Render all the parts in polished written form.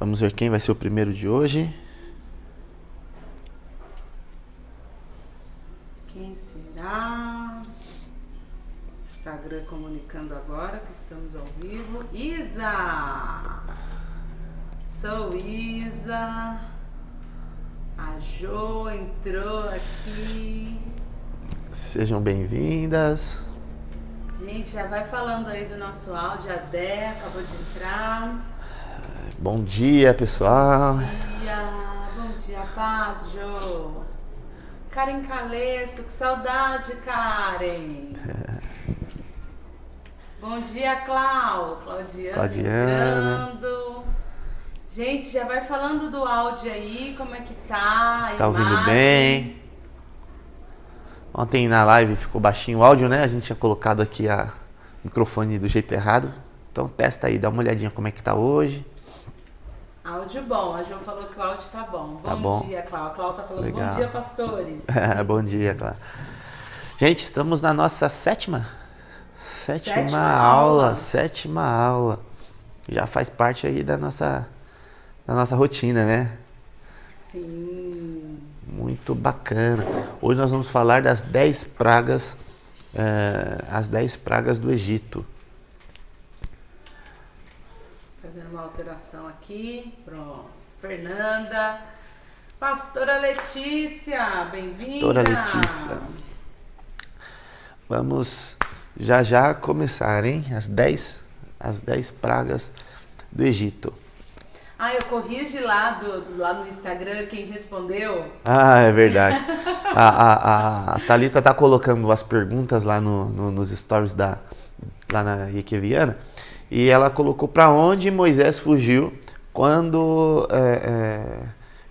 Vamos ver quem vai ser o primeiro de hoje. Quem será? Instagram comunicando agora que estamos ao vivo. Isa! Sou Isa. A Jo entrou aqui. Sejam bem-vindas. Gente, já vai falando aí do nosso áudio. A Dé acabou de entrar. Bom dia, pessoal. Bom dia, paz, Jo. Karen Caleço, que saudade, Karen. Bom dia, Claudiana entrando. Gente, já vai falando do áudio aí, como é que tá? Está ouvindo bem? Ontem na live ficou baixinho o áudio, né? A gente tinha colocado aqui o microfone do jeito errado. Então testa aí, dá uma olhadinha como é que tá hoje. Áudio bom, a Jo falou que o áudio tá bom. Bom dia, Cláudia. A Cláudia tá falando legal. Bom dia, pastores. Bom dia, Cláudia. Gente, estamos na nossa sétima aula. Já faz parte aí da nossa rotina, né? Sim. Muito bacana. Hoje nós vamos falar das 10 pragas, as 10 pragas do Egito. Fazendo uma alteração aqui. Pronto. Fernanda. Pastora Letícia, bem-vinda. Pastora Letícia. Vamos já começar, hein? As 10 pragas do Egito. Eu corrigi lá no Instagram quem respondeu. É verdade. A Thalita tá colocando as perguntas lá nos stories lá na Iekeviana. E ela colocou para onde Moisés fugiu quando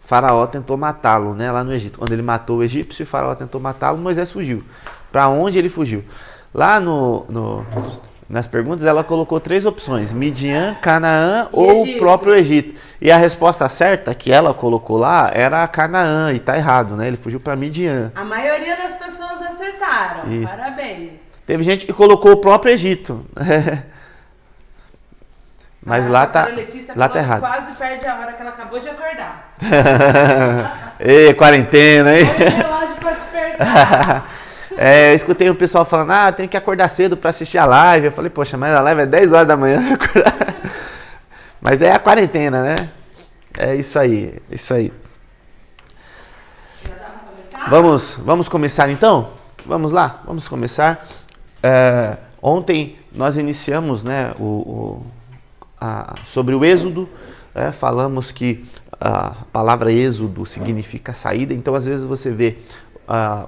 Faraó tentou matá-lo, né, lá no Egito. Quando ele matou o egípcio e Faraó tentou matá-lo, Moisés fugiu. Para onde ele fugiu? Lá nas perguntas ela colocou 3 opções: Midian, Canaã ou o próprio Egito. E a resposta certa que ela colocou lá era Canaã, e tá errado, né? Ele fugiu para Midian. A maioria das pessoas acertaram. Isso. Parabéns. Teve gente que colocou o próprio Egito. Mas lá tá errado. Quase perde a hora que ela acabou de acordar. Ei, quarentena, hein? Olha o relógio pra despertar. Eu escutei o pessoal falando, tem que acordar cedo para assistir a live. Eu falei, poxa, mas a live é 10 horas da manhã. Mas é a quarentena, né? É isso aí. Já dá pra começar? Vamos começar então? Vamos lá, vamos começar. Ontem nós iniciamos, né, sobre o Êxodo. Falamos que a palavra Êxodo significa saída. Então, às vezes você vê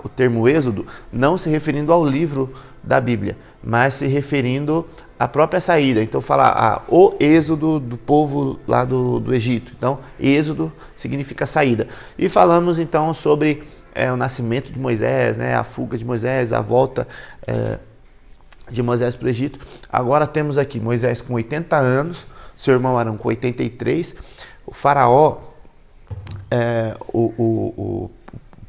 o termo Êxodo não se referindo ao livro da Bíblia, mas se referindo à própria saída. Então fala o êxodo do povo lá do Egito. Então Êxodo significa saída. E falamos então sobre o nascimento de Moisés, né, a fuga de Moisés, a volta de Moisés para o Egito. Agora temos aqui Moisés com 80 anos, seu irmão Arão com 83, o faraó, o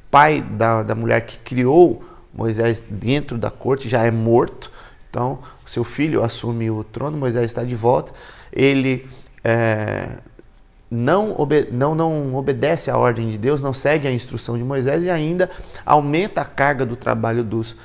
pai da mulher que criou Moisés dentro da corte já é morto. Então, seu filho assume o trono, Moisés está de volta. Ele não obedece à ordem de Deus, não segue a instrução de Moisés e ainda aumenta a carga do trabalho dos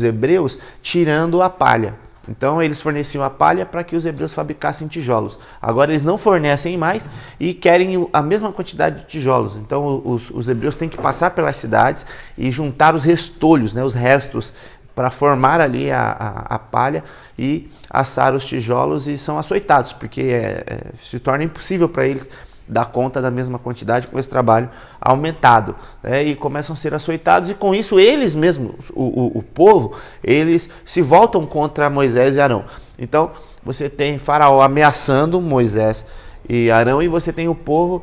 hebreus, tirando a palha. Então eles forneciam a palha para que os hebreus fabricassem tijolos. Agora eles não fornecem mais e querem a mesma quantidade de tijolos. Então os hebreus têm que passar pelas cidades e juntar os restolhos, né, os restos, para formar ali a palha e assar os tijolos, e são açoitados, porque se torna impossível para eles dar conta da mesma quantidade com esse trabalho aumentado, né? E começam a ser açoitados, e com isso eles mesmos, o povo, eles se voltam contra Moisés e Arão. Então você tem Faraó ameaçando Moisés e Arão, e você tem o povo,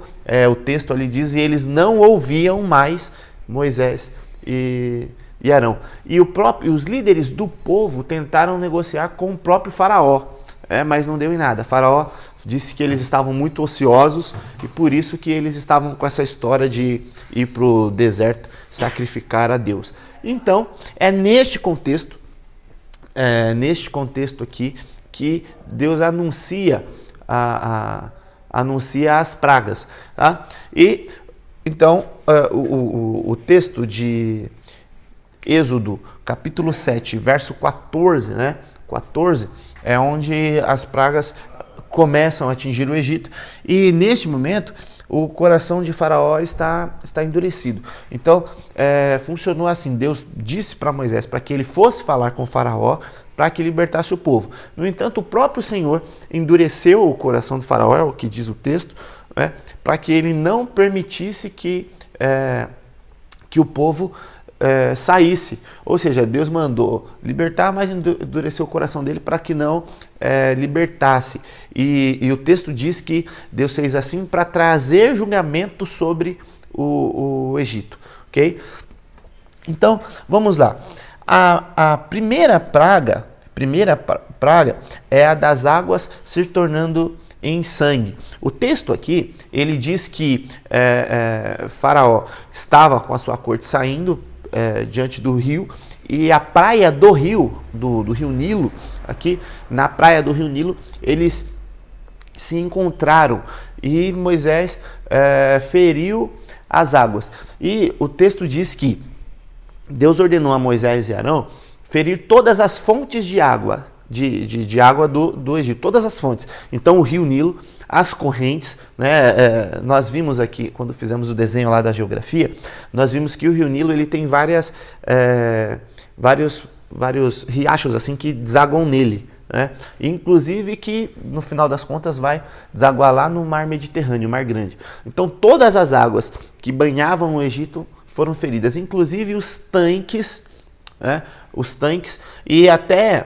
o texto ali diz, e eles não ouviam mais Moisés e Arão. E os líderes do povo tentaram negociar com o próprio Faraó, mas não deu em nada. Faraó disse que eles estavam muito ociosos e por isso que eles estavam com essa história de ir para o deserto sacrificar a Deus. Então, é neste contexto aqui que Deus anuncia anuncia as pragas. Tá? E então o texto de Êxodo, capítulo 7, verso 14, né? 14 é onde as pragas começam a atingir o Egito. E neste momento, o coração de Faraó está endurecido. Então, funcionou assim. Deus disse para Moisés para que ele fosse falar com Faraó para que libertasse o povo. No entanto, o próprio Senhor endureceu o coração de Faraó, é o que diz o texto, né? Para que ele não permitisse que o povo saísse. Ou seja, Deus mandou libertar, mas endureceu o coração dele para que não libertasse. E o texto diz que Deus fez assim para trazer julgamento sobre o Egito. Ok? Então, vamos lá. A primeira praga é a das águas se tornando em sangue. O texto aqui, ele diz que Faraó estava com a sua corte saindo diante do rio, e a praia do rio, do rio Nilo, aqui na praia do rio Nilo, eles se encontraram e Moisés feriu as águas. E o texto diz que Deus ordenou a Moisés e Arão ferir todas as fontes de água, de água do Egito, todas as fontes. Então o rio Nilo, as correntes, né? Nós vimos aqui, quando fizemos o desenho lá da geografia, nós vimos que o rio Nilo ele tem vários riachos assim que desaguam nele. Né? Inclusive que no final das contas vai desaguar lá no mar Mediterrâneo, Mar Grande. Então todas as águas que banhavam o Egito foram feridas, inclusive os tanques, e até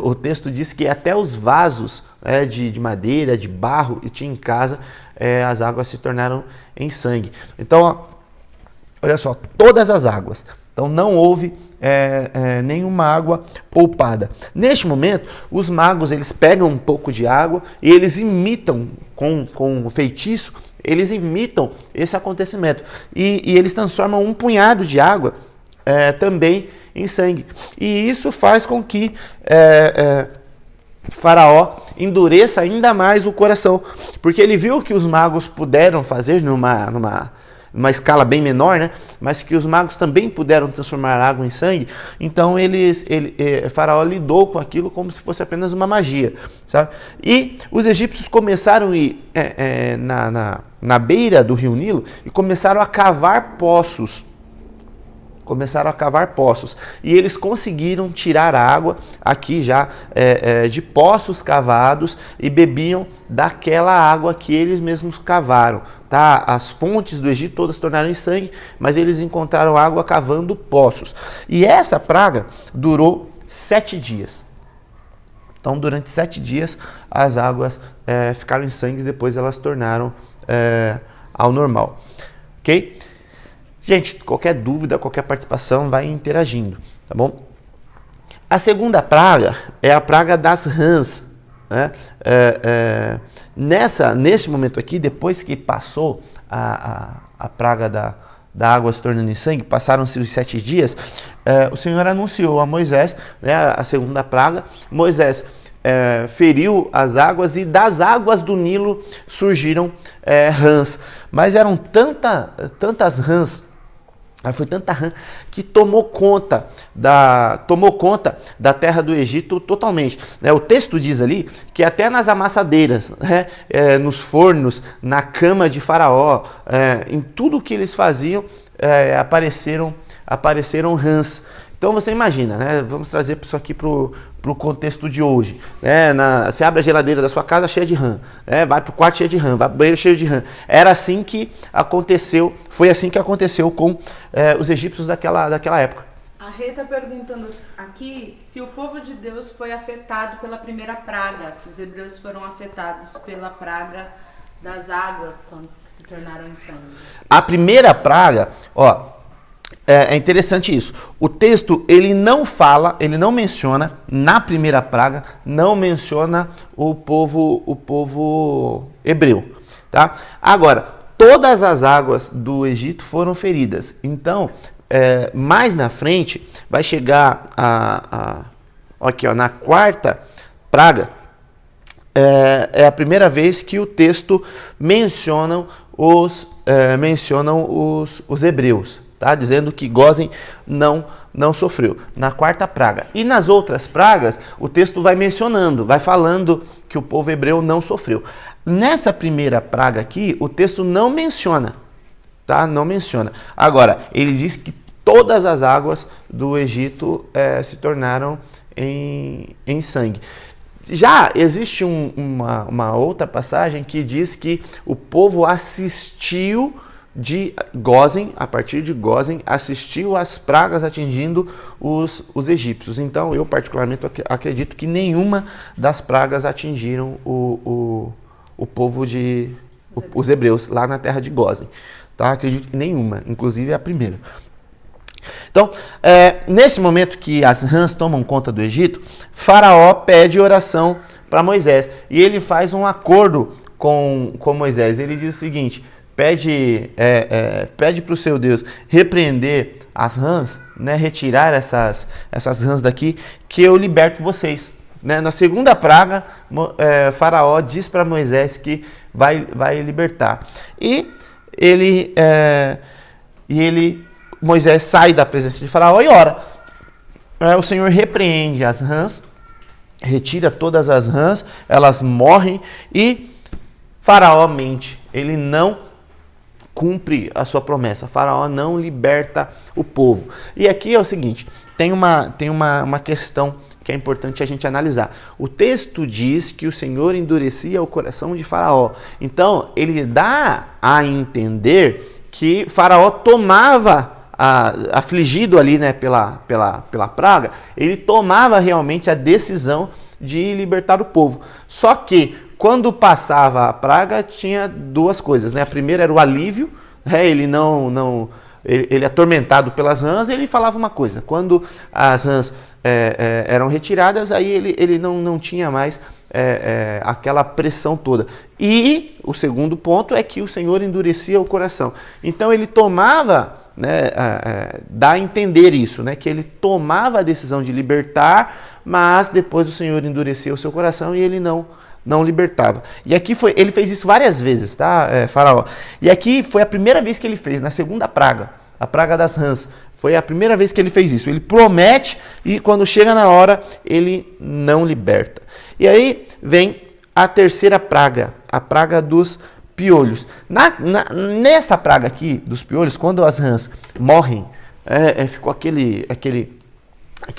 o texto diz que até os vasos de madeira, de barro que tinha em casa, as águas se tornaram em sangue. Então, olha só, todas as águas. Então não houve nenhuma água poupada. Neste momento, os magos eles pegam um pouco de água e eles imitam com o feitiço, eles imitam esse acontecimento. E eles transformam um punhado de água também em sangue. E isso faz com que Faraó endureça ainda mais o coração, porque ele viu que os magos puderam fazer numa escala bem menor, né? Mas que os magos também puderam transformar água em sangue. Então Faraó lidou com aquilo como se fosse apenas uma magia, sabe? E os egípcios começaram a ir na beira do rio Nilo e começaram a cavar poços. E eles conseguiram tirar a água aqui já de poços cavados e bebiam daquela água que eles mesmos cavaram. Tá? As fontes do Egito todas se tornaram em sangue, mas eles encontraram água cavando poços. E essa praga durou 7 dias. Então, durante 7 dias, as águas ficaram em sangue e depois elas tornaram ao normal. Ok? Gente, qualquer dúvida, qualquer participação, vai interagindo, tá bom? A segunda praga é a praga das rãs. Né? Nesse momento aqui, depois que passou a praga da água se tornando em sangue, passaram-se os 7 dias, o Senhor anunciou a Moisés, né, a segunda praga. Moisés feriu as águas e das águas do Nilo surgiram rãs. Mas eram tantas rãs, foi tanta rã que tomou conta da terra do Egito totalmente. O texto diz ali que até nas amassadeiras, nos fornos, na cama de Faraó, em tudo que eles faziam, apareceram rãs. Então você imagina, né? Vamos trazer isso aqui para o contexto de hoje. Você abre a geladeira da sua casa cheia de rã, vai para o quarto cheio de rã, vai para o banheiro cheio de rã. Era assim que aconteceu, foi assim que aconteceu com os egípcios daquela época. A Rê está perguntando aqui se o povo de Deus foi afetado pela primeira praga, se os hebreus foram afetados pela praga das águas quando se tornaram em sangue. A primeira praga, é interessante isso. O texto, ele não menciona, na primeira praga, não menciona o povo hebreu. Tá? Agora, todas as águas do Egito foram feridas. Então, mais na frente, vai chegar aqui, na quarta praga, é a primeira vez que o texto menciona os hebreus, tá? Dizendo que Gósen não sofreu. Na quarta praga. E nas outras pragas, o texto vai mencionando, vai falando que o povo hebreu não sofreu. Nessa primeira praga aqui, o texto não menciona, tá? Não menciona. Agora, ele diz que todas as águas do Egito se tornaram em sangue. Já existe uma outra passagem que diz que o povo assistiu de Gósen, a partir de Gósen, assistiu às pragas atingindo os egípcios. Então, eu particularmente acredito que nenhuma das pragas atingiram o povo os hebreus lá na terra de Gósen. Tá? Acredito que nenhuma, inclusive a primeira. Então, nesse momento que as rãs tomam conta do Egito, Faraó pede oração para Moisés. E ele faz um acordo com Moisés. Ele diz o seguinte: pede para o seu Deus repreender as rãs, né, retirar essas rãs daqui, que eu liberto vocês. Né? Na segunda praga, Faraó diz para Moisés que vai libertar. Moisés sai da presença de Faraó e ora. O Senhor repreende as rãs, retira todas as rãs, elas morrem e Faraó mente. Ele não cumpre a sua promessa. Faraó não liberta o povo. E aqui é o seguinte, tem uma questão que é importante a gente analisar. O texto diz que o Senhor endurecia o coração de Faraó. Então, ele dá a entender que Faraó tomava, afligido ali, né, pela praga, ele tomava realmente a decisão de libertar o povo. Só que, quando passava a praga, tinha duas coisas, né? A primeira era o alívio, né? Ele atormentado pelas rãs, ele falava uma coisa. Quando as rãs eram retiradas, aí ele não tinha mais aquela pressão toda. E o segundo ponto é que o Senhor endurecia o coração. Então ele tomava, né, dá a entender isso, né, que ele tomava a decisão de libertar, mas depois o Senhor endurecia o seu coração e ele não libertava. E aqui ele fez isso várias vezes, tá, Faraó? E aqui foi a primeira vez que ele fez, na segunda praga, a praga das rãs. Foi a primeira vez que ele fez isso. Ele promete e quando chega na hora, ele não liberta. E aí vem a terceira praga, a praga dos piolhos. Nessa praga aqui dos piolhos, quando as rãs morrem, ficou aquele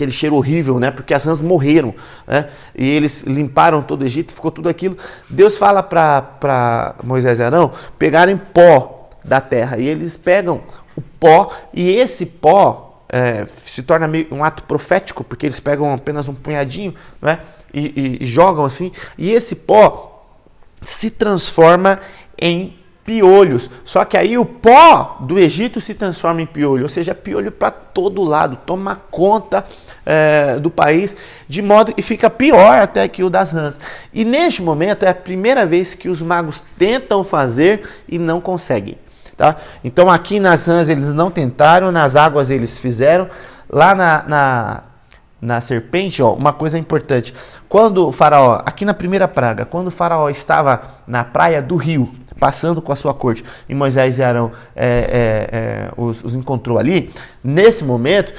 cheiro horrível, né? Porque as rãs morreram, né? E eles limparam todo o Egito, ficou tudo aquilo. Deus fala para Moisés e Arão pegarem pó da terra. E eles pegam o pó, e esse pó se torna meio um ato profético, porque eles pegam apenas um punhadinho, né? E jogam assim. E esse pó se transforma em piolhos. Só que aí o pó do Egito se transforma em piolho, ou seja, piolho para todo lado, toma conta do país, de modo que fica pior até que o das rãs. E neste momento é a primeira vez que os magos tentam fazer e não conseguem. Tá? Então aqui nas rãs eles não tentaram, nas águas eles fizeram. Lá na serpente, ó, uma coisa importante, quando o Faraó, aqui na primeira praga, quando o Faraó estava na praia do rio, passando com a sua corte, e Moisés e Arão os encontrou ali, nesse momento,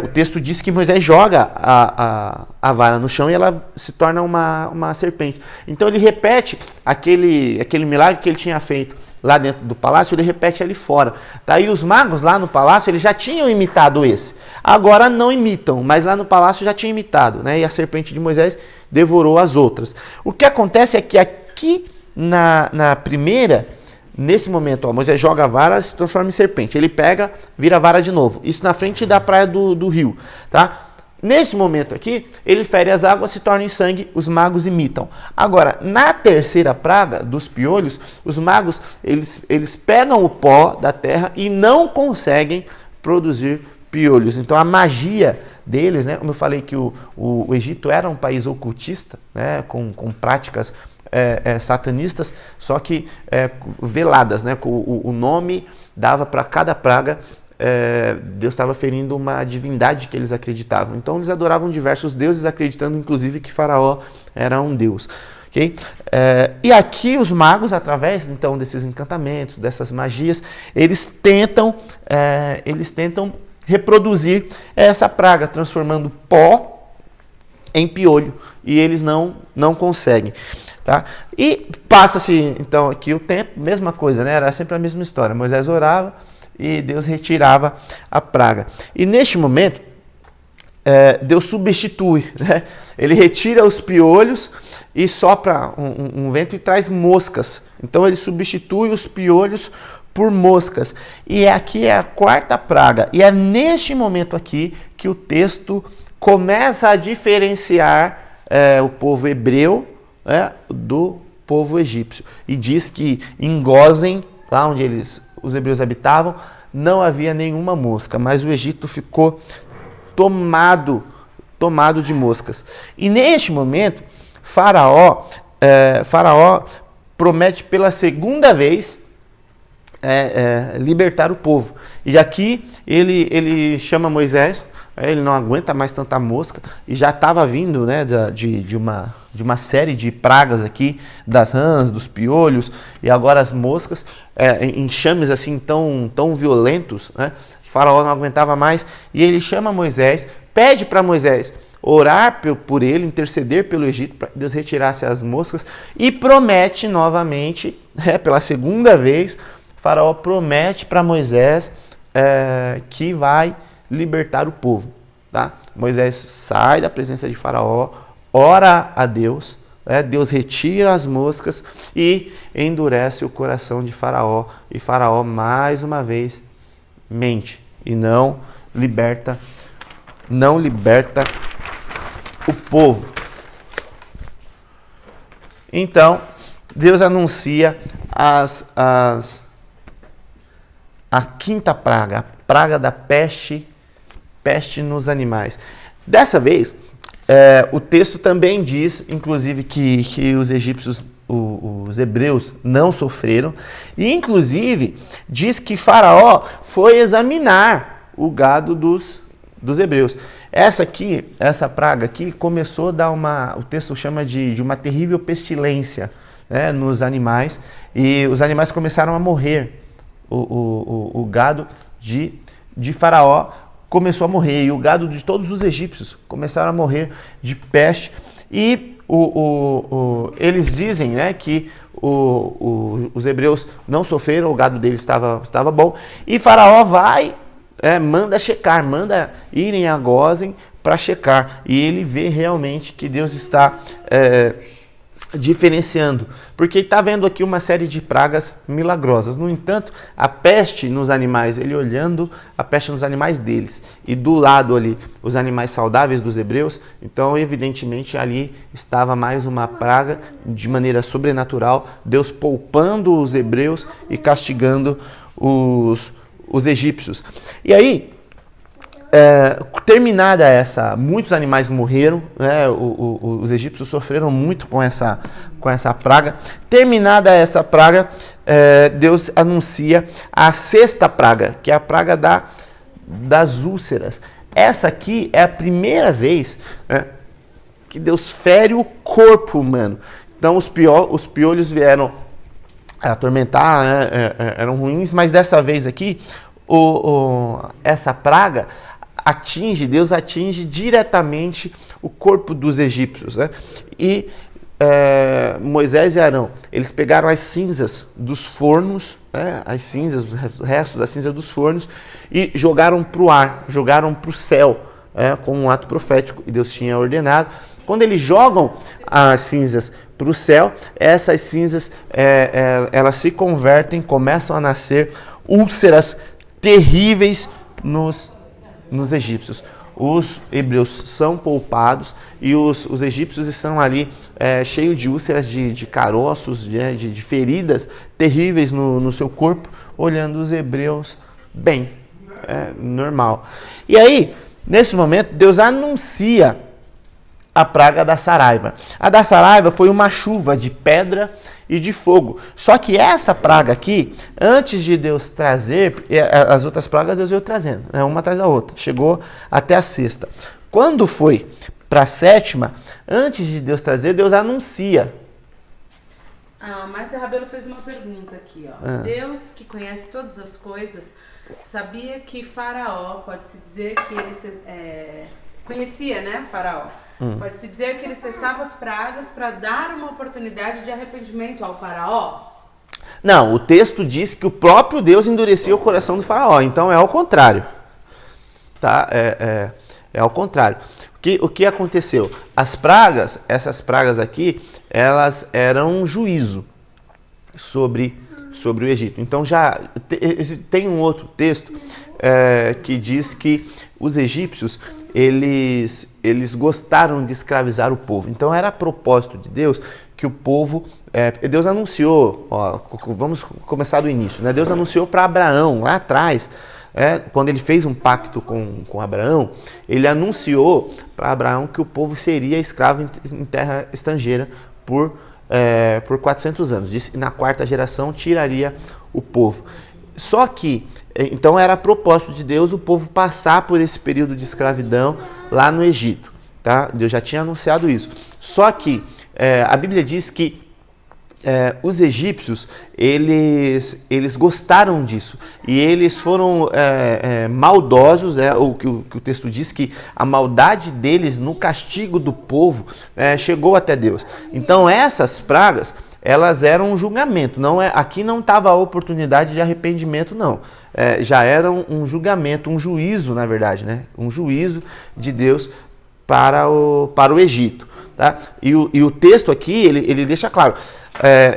o texto diz que Moisés joga a vara no chão e ela se torna uma serpente. Então ele repete aquele milagre que ele tinha feito lá dentro do palácio, ele repete ali fora. Daí os magos lá no palácio, eles já tinham imitado esse. Agora não imitam, mas lá no palácio já tinha imitado, né? E a serpente de Moisés devorou as outras. O que acontece é que aqui na primeira, nesse momento, ó, Moisés joga a vara, se transforma em serpente. Ele pega, vira a vara de novo. Isso na frente da praia do rio, tá? Nesse momento aqui, ele fere as águas, se torna em sangue, os magos imitam. Agora, na terceira praga dos piolhos, os magos, eles pegam o pó da terra e não conseguem produzir piolhos. Então, a magia deles, né, como eu falei que o Egito era um país ocultista, né, com práticas satanistas, só que veladas, né, o nome dava para cada praga. Deus estava ferindo uma divindade que eles acreditavam. Então eles adoravam diversos deuses, acreditando inclusive que Faraó era um deus. Okay? E aqui os magos, através então desses encantamentos, dessas magias, eles tentam reproduzir essa praga, transformando pó em piolho, e eles não conseguem. Tá? E passa-se então aqui o tempo, mesma coisa, né? Era sempre a mesma história. Moisés orava e Deus retirava a praga. E neste momento, Deus substitui, né? Ele retira os piolhos e sopra um vento e traz moscas. Então ele substitui os piolhos por moscas. E aqui é a quarta praga. E é neste momento aqui que o texto começa a diferenciar o povo hebreu do povo egípcio. E diz que em Gósen, lá onde os hebreus habitavam, não havia nenhuma mosca, mas o Egito ficou tomado de moscas. E neste momento, Faraó promete pela segunda vez libertar o povo. E aqui ele chama Moisés, ele não aguenta mais tanta mosca, e já estava vindo, né, de uma série de pragas aqui, das rãs, dos piolhos, e agora as moscas, enxames assim tão violentos, né, que Faraó não aguentava mais, e ele chama Moisés, pede para Moisés orar por ele, interceder pelo Egito, para que Deus retirasse as moscas, e promete novamente, pela segunda vez, Faraó promete para Moisés que vai libertar o povo. Tá? Moisés sai da presença de Faraó, ora a Deus, Deus retira as moscas e endurece o coração de Faraó. E Faraó, mais uma vez, mente e não liberta o povo. Então, Deus anuncia a quinta praga, a praga da peste nos animais. Dessa vez, o texto também diz, inclusive, que os egípcios, os hebreus, não sofreram. E, inclusive, diz que Faraó foi examinar o gado dos hebreus. Essa praga aqui começou a dar o texto chama de uma terrível pestilência, né, nos animais. E os animais começaram a morrer. O gado de Faraó começou a morrer, e o gado de todos os egípcios começaram a morrer de peste. E eles dizem, né, que os hebreus não sofreram, o gado deles estava bom. E Faraó manda checar, manda irem a Gósen para checar. E ele vê realmente que Deus está diferenciando, porque está vendo aqui uma série de pragas milagrosas. No entanto, a peste nos animais, ele olhando a peste nos animais deles, e do lado ali, os animais saudáveis dos hebreus, então evidentemente ali estava mais uma praga de maneira sobrenatural, Deus poupando os hebreus e castigando os egípcios. E aí, terminada muitos animais morreram, né, os egípcios sofreram muito com essa praga. Terminada essa praga, Deus anuncia a sexta praga, que é a praga das úlceras. Essa aqui é a primeira vez que Deus fere o corpo humano. Então os piolhos vieram atormentar, né, eram ruins, mas dessa vez aqui, essa praga Deus atinge diretamente o corpo dos egípcios, né? E Moisés e Arão, eles pegaram as cinzas dos fornos, né? As cinzas, os restos da cinza dos fornos, e jogaram para o ar, jogaram para o céu, como um ato profético, e Deus tinha ordenado. Quando eles jogam as cinzas para o céu, essas cinzas elas se convertem, começam a nascer úlceras terríveis nos egípcios. Os hebreus são poupados e os egípcios estão ali cheios de úlceras, de caroços, de feridas terríveis no seu corpo, olhando os hebreus bem, normal. E aí, nesse momento, Deus anuncia a praga da saraiva. A da saraiva foi uma chuva de pedra e de fogo. Só que essa praga aqui, antes de Deus trazer, as outras pragas Deus veio trazendo, uma atrás da outra. Chegou até a sexta. Quando foi para a sétima, antes de Deus trazer, Deus anuncia A Márcia Rabelo fez uma pergunta aqui, ó. Deus, que conhece todas as coisas, sabia que Faraó, pode-se dizer que ele conhecia, né, Faraó? Pode-se dizer que ele cessava as pragas para dar uma oportunidade de arrependimento ao Faraó? Não, o texto diz que o próprio Deus endurecia o coração do Faraó, então é ao contrário. Tá? É ao contrário. O que aconteceu? As pragas, essas pragas aqui, elas eram um juízo sobre o Egito. Então já tem um outro texto que diz que os egípcios, eles gostaram de escravizar o povo. Então era propósito de Deus que o povo... Deus anunciou, vamos começar do início, né? Deus anunciou para Abraão, lá atrás, quando ele fez um pacto com Abraão, ele anunciou para Abraão que o povo seria escravo em terra estrangeira por 400 anos. Disse que na quarta geração tiraria o povo. Só que, então era propósito de Deus o povo passar por esse período de escravidão lá no Egito. Tá? Deus já tinha anunciado isso. Só que a Bíblia diz que os egípcios, eles gostaram disso e eles foram maldosos, o que o texto diz que a maldade deles no castigo do povo chegou até Deus. Então essas pragas, elas eram um julgamento, aqui não estava a oportunidade de arrependimento não, já era um julgamento, um juízo na verdade, né? Um juízo de Deus para o Egito. Tá? E o texto aqui, ele deixa claro,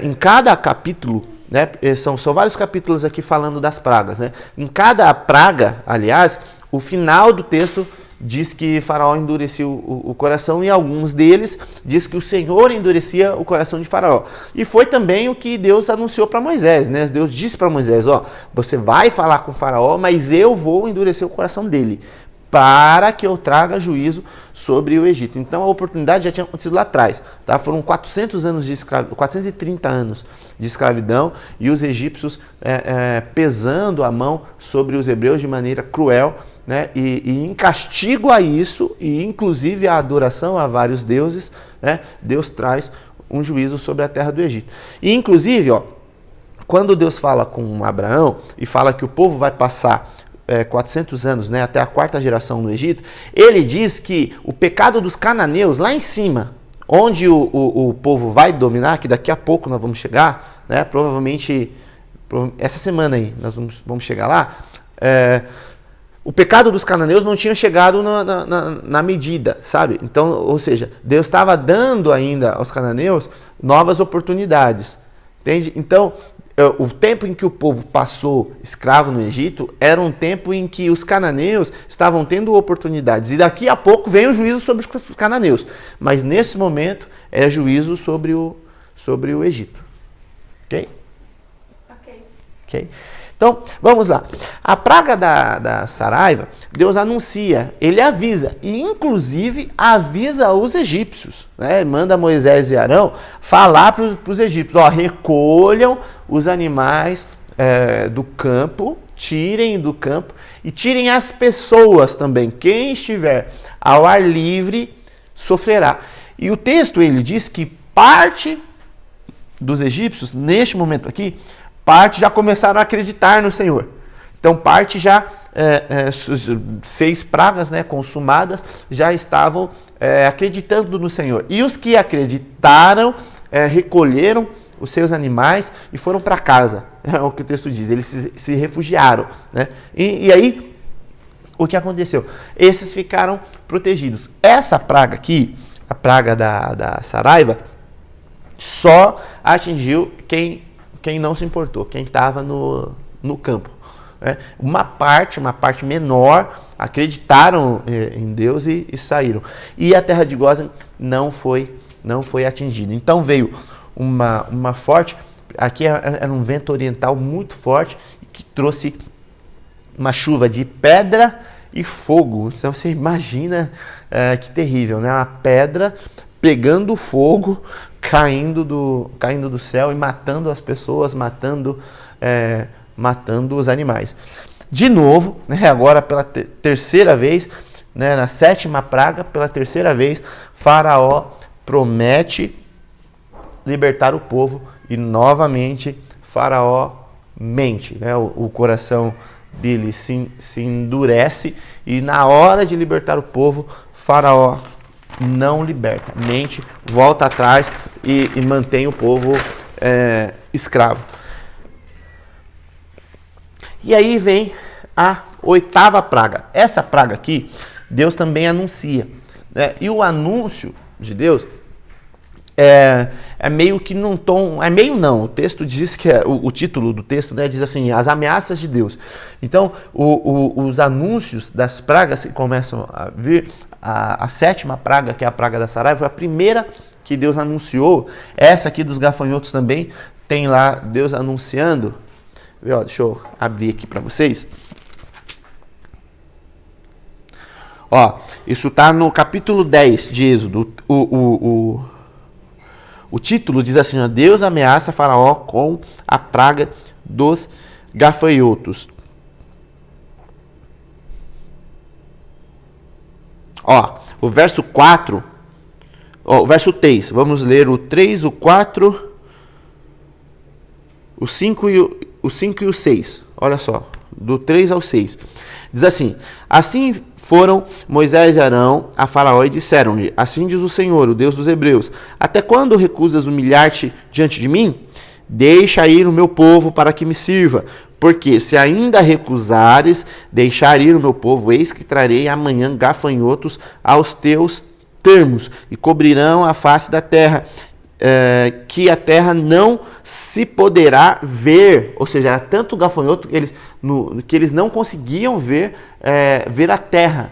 em cada capítulo, né, são vários capítulos aqui falando das pragas, né? Em cada praga, aliás, o final do texto diz que Faraó endurecia o coração e alguns deles diz que o Senhor endurecia o coração de Faraó. E foi também o que Deus anunciou para Moisés, né? Deus disse para Moisés, você vai falar com Faraó, mas eu vou endurecer o coração dele, para que eu traga juízo sobre o Egito. Então a oportunidade já tinha acontecido lá atrás. Tá? Foram 430 anos de escravidão e os egípcios pesando a mão sobre os hebreus de maneira cruel, né? E em castigo a isso, e inclusive a adoração a vários deuses, né? Deus traz um juízo sobre a terra do Egito. E inclusive, quando Deus fala com Abraão e fala que o povo vai passar 400 anos, né, até a quarta geração no Egito, ele diz que o pecado dos cananeus, lá em cima, onde o povo vai dominar, que daqui a pouco nós vamos chegar, né, provavelmente essa semana aí, nós vamos chegar lá, o pecado dos cananeus não tinha chegado na medida, sabe? Então, ou seja, Deus estava dando ainda aos cananeus novas oportunidades, entende? Então, o tempo em que o povo passou escravo no Egito era um tempo em que os cananeus estavam tendo oportunidades. E daqui a pouco vem o juízo sobre os cananeus. Mas nesse momento é juízo sobre o Egito. Ok? Ok. Então, vamos lá. A praga da saraiva, Deus anuncia, ele avisa, e inclusive avisa os egípcios, né? Manda Moisés e Arão falar para os egípcios, recolham os animais do campo, tirem do campo e tirem as pessoas também. Quem estiver ao ar livre sofrerá. E o texto, ele diz que parte dos egípcios, neste momento aqui, parte já começaram a acreditar no Senhor. Então, parte já, 6 pragas, né, consumadas, já estavam acreditando no Senhor. E os que acreditaram, recolheram os seus animais e foram para casa. É o que o texto diz, eles se refugiaram. Né? E aí, o que aconteceu? Esses ficaram protegidos. Essa praga aqui, a praga da saraiva, só atingiu quem não se importou, quem estava no campo. Né? Uma parte menor acreditaram em Deus e saíram. E a terra de Gósen não foi atingida. Então veio uma forte, aqui era um vento oriental muito forte, que trouxe uma chuva de pedra e fogo. Então você imagina que terrível, né? Uma pedra pegando fogo, caindo do céu e matando as pessoas, matando os animais. De novo, né, agora pela terceira vez, né, na 7ª praga, pela terceira vez, Faraó promete libertar o povo e novamente Faraó mente, né? O coração dele se endurece e na hora de libertar o povo, Faraó não liberta, mente, volta atrás e mantém o povo escravo. E aí vem a 8ª praga. Essa praga aqui, Deus também anuncia, né? E o anúncio de Deus é meio que num tom... É meio não, o texto diz que... o título do texto, né, diz assim, as ameaças de Deus. Então, os anúncios das pragas que começam a vir, a 7ª praga, que é a praga da saraiva, foi a primeira que Deus anunciou. Essa aqui dos gafanhotos também tem lá Deus anunciando. Deixa eu abrir aqui para vocês. Isso está no capítulo 10 de Êxodo. O título diz assim, Deus ameaça Faraó com a praga dos gafanhotos. O verso 4, o verso 3, vamos ler o 3, o 4, o 5 e o 6. Olha só, do 3 ao 6. Diz assim, assim foram Moisés e Arão a Faraó e disseram-lhe, assim diz o Senhor, o Deus dos Hebreus, até quando recusas humilhar-te diante de mim? Deixa ir o meu povo para que me sirva, porque se ainda recusares deixar ir o meu povo, eis que trarei amanhã gafanhotos aos teus termos, e cobrirão a face da terra, que a terra não se poderá ver. Ou seja, era tanto gafanhoto que eles não conseguiam ver a terra.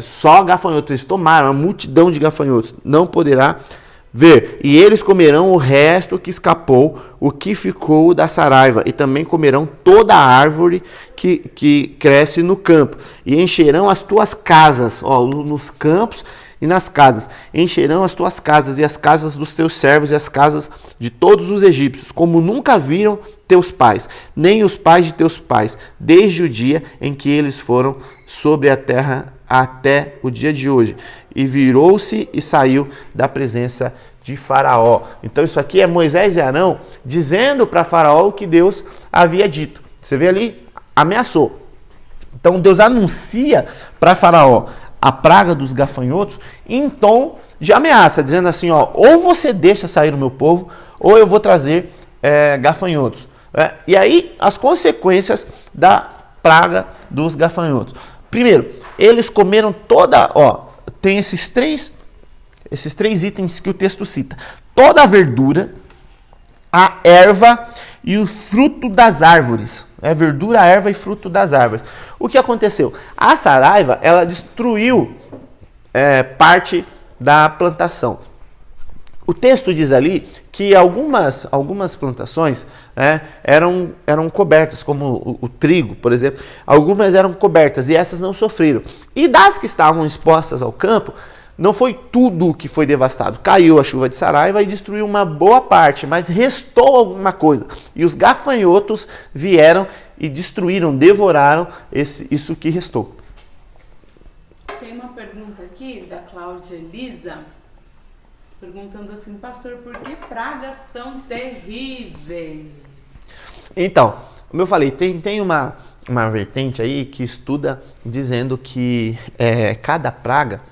Só gafanhotos. Eles tomaram uma multidão de gafanhotos. Não poderá ver. E eles comerão o resto que escapou, o que ficou da saraiva. E também comerão toda a árvore que cresce no campo. E encherão as tuas casas, nos campos e nas casas, encherão as tuas casas e as casas dos teus servos e as casas de todos os egípcios, como nunca viram teus pais, nem os pais de teus pais, desde o dia em que eles foram sobre a terra até o dia de hoje. E virou-se e saiu da presença de Faraó. Então isso aqui é Moisés e Arão dizendo para Faraó o que Deus havia dito. Você vê ali, ameaçou. Então Deus anuncia para Faraó a praga dos gafanhotos em tom de ameaça, dizendo assim, ou você deixa sair o meu povo, ou eu vou trazer gafanhotos. E aí, as consequências da praga dos gafanhotos. Primeiro, eles comeram tem esses três itens que o texto cita. Toda a verdura, a erva e o fruto das árvores. Verdura, erva e fruto das árvores. O que aconteceu? A saraiva, ela destruiu parte da plantação. O texto diz ali que algumas plantações eram cobertas, como o trigo, por exemplo. Algumas eram cobertas e essas não sofreram. E das que estavam expostas ao campo, não foi tudo que foi devastado. Caiu a chuva de saraiva e destruiu uma boa parte, mas restou alguma coisa. E os gafanhotos vieram e destruíram, devoraram isso que restou. Tem uma pergunta aqui da Cláudia Elisa, perguntando assim, pastor, por que pragas tão terríveis? Então, como eu falei, tem uma vertente aí que estuda dizendo que cada praga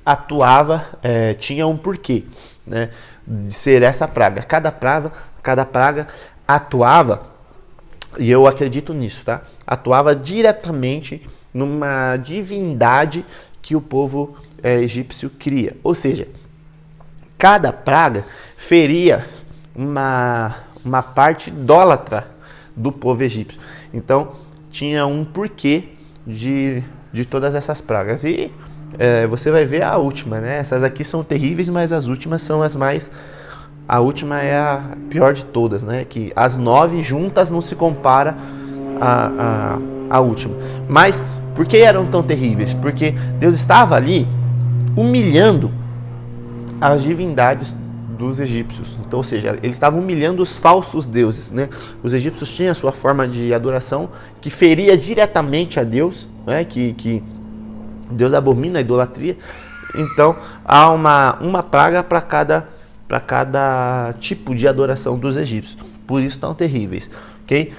atuava, tinha um porquê, né, de ser essa praga. Cada praga atuava, e eu acredito nisso, tá? Atuava diretamente numa divindade que o povo egípcio cria. Ou seja, cada praga feria uma parte idólatra do povo egípcio. Então, tinha um porquê de todas essas pragas. E você vai ver a última, né? Essas aqui são terríveis, mas as últimas são as mais... A última é a pior de todas, né? Que as 9 juntas não se compara à última. Mas por que eram tão terríveis? Porque Deus estava ali humilhando as divindades dos egípcios. Então, ou seja, ele estava humilhando os falsos deuses, né? Os egípcios tinham a sua forma de adoração que feria diretamente a Deus, né? Que Deus abomina a idolatria. Então, há uma praga para para cada tipo de adoração dos egípcios. Por isso tão terríveis, ok?